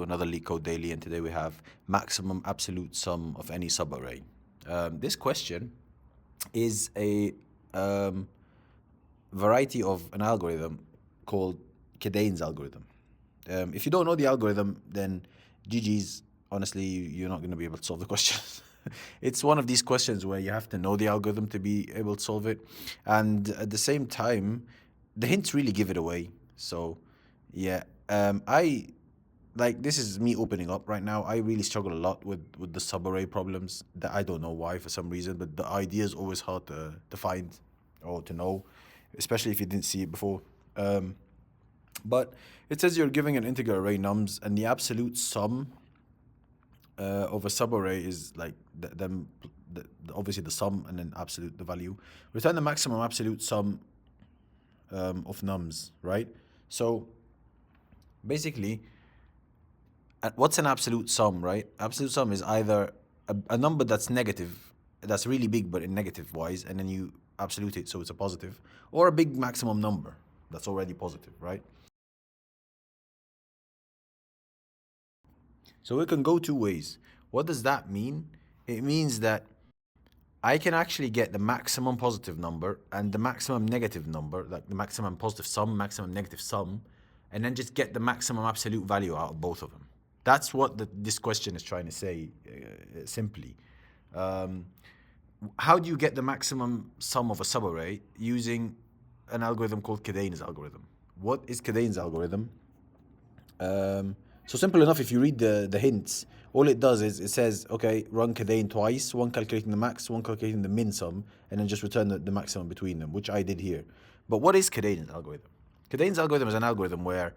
Another Leetcode daily, and today we have maximum absolute sum of any subarray. This question is a variety of an algorithm called Kadane's algorithm. If you don't know the algorithm, then GG's, honestly, you're not going to be able to solve the question. It's one of these questions where you have to know the algorithm to be able to solve it. And at the same time, the hints really give it away. So, yeah, this is me opening up right now. I really struggle a lot with the subarray problems. That I don't know why for some reason, but the idea is always hard to find or to know, especially if you didn't see it before. But it says you're giving an integer array nums, and the absolute sum of a subarray is like obviously the sum and then absolute the value. Return the maximum absolute sum of nums, right? So basically, what's an absolute sum, right? Absolute sum is either a number that's negative, that's really big but in negative wise, and then you absolute it so it's a positive, or a big maximum number that's already positive, right? So it can go two ways. What does that mean? It means that I can actually get the maximum positive number and the maximum negative number, like the maximum positive sum, maximum negative sum, and then just get the maximum absolute value out of both of them. That's what this question is trying to say, simply. How do you get the maximum sum of a subarray? Using an algorithm called Kadane's algorithm. What is Kadane's algorithm? So simple enough, if you read the hints, all it does is it says, okay, run Kadane twice, one calculating the max, one calculating the min sum, and then just return the maximum between them, which I did here. But what is Kadane's algorithm? Kadane's algorithm is an algorithm where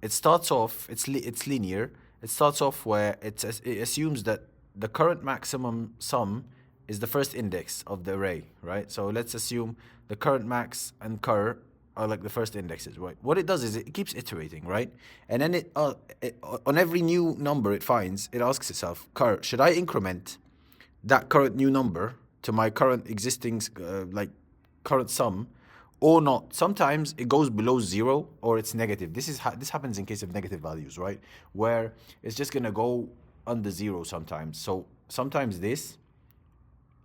it starts off, it's linear. It starts off where it assumes that the current maximum sum is the first index of the array, right? So let's assume the current max and cur are like the first indexes, right? What it does is it keeps iterating, right? And then it on every new number it finds, it asks itself, cur, should I increment that current new number to my current existing current sum or not? Sometimes it goes below zero or it's negative. This happens in case of negative values, right? Where it's just gonna go under zero sometimes. So sometimes this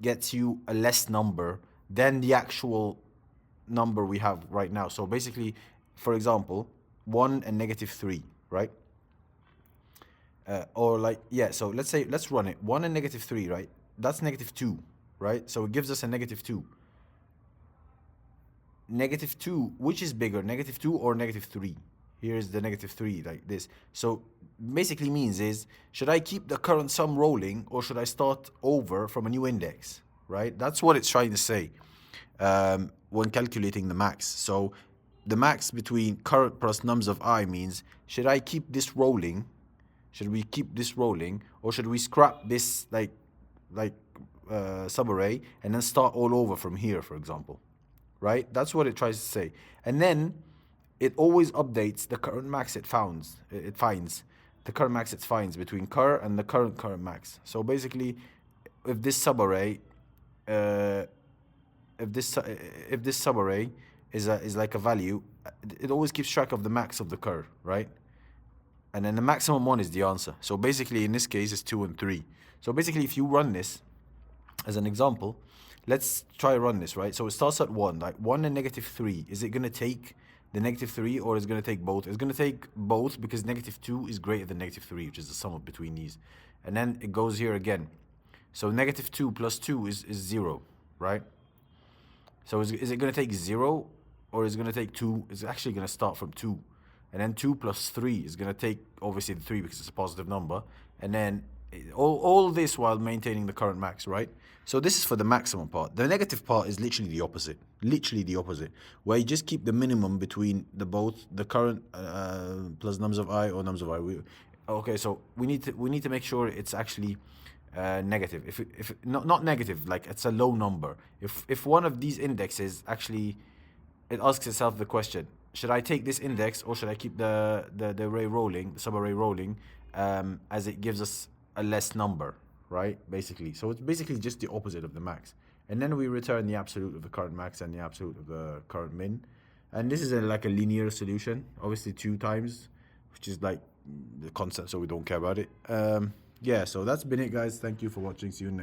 gets you a less number than the actual number we have right now. So basically, for example, 1 and -3, right? So let's run it. 1 and -3, right? That's -2, right? So it gives us a -2. -2, which is bigger, -2 or -3? Here's the -3, like this. So basically means is, should I keep the current sum rolling or should I start over from a new index, right? That's what it's trying to say when calculating the max. So the max between current plus nums of I means, should I keep this rolling? Should we keep this rolling or should we scrap this subarray and then start all over from here, for example? Right? That's what it tries to say. And then it always updates the current max it finds. The current max it finds between cur and the current max. So basically, if this subarray, if this subarray is like a value, it always keeps track of the max of the cur, right? And then the maximum one is the answer. So basically, in this case, it's 2 and 3. So basically, if you run this as an example, let's try run this, right? So it starts at 1, like 1 and -3. Is it going to take the -3 or is it going to take both? It's going to take both because -2 is greater than -3, which is the sum of between these. And then it goes here again. So -2 plus 2 is 0, right? So is it going to take 0 or is it going to take 2? It's actually going to start from 2. And then 2 plus 3 is going to take, obviously, the 3 because it's a positive number. And then all this while maintaining the current max, right? So this is for the maximum part. The negative part is literally the opposite. Literally the opposite. Where you just keep the minimum between the current plus nums of I or nums of I. Okay, so we need to make sure it's actually negative. If not negative, like it's a low number. If one of these indexes actually, it asks itself the question, should I take this index or should I keep the array rolling, the subarray rolling, as it gives us a less number, right? Basically. So it's basically just the opposite of the max. And then we return the absolute of the current max and the absolute of the current min. And this is like a linear solution, obviously 2 times, which is like the concept, so we don't care about it. Yeah, so that's been it, guys. Thank you for watching. See you next.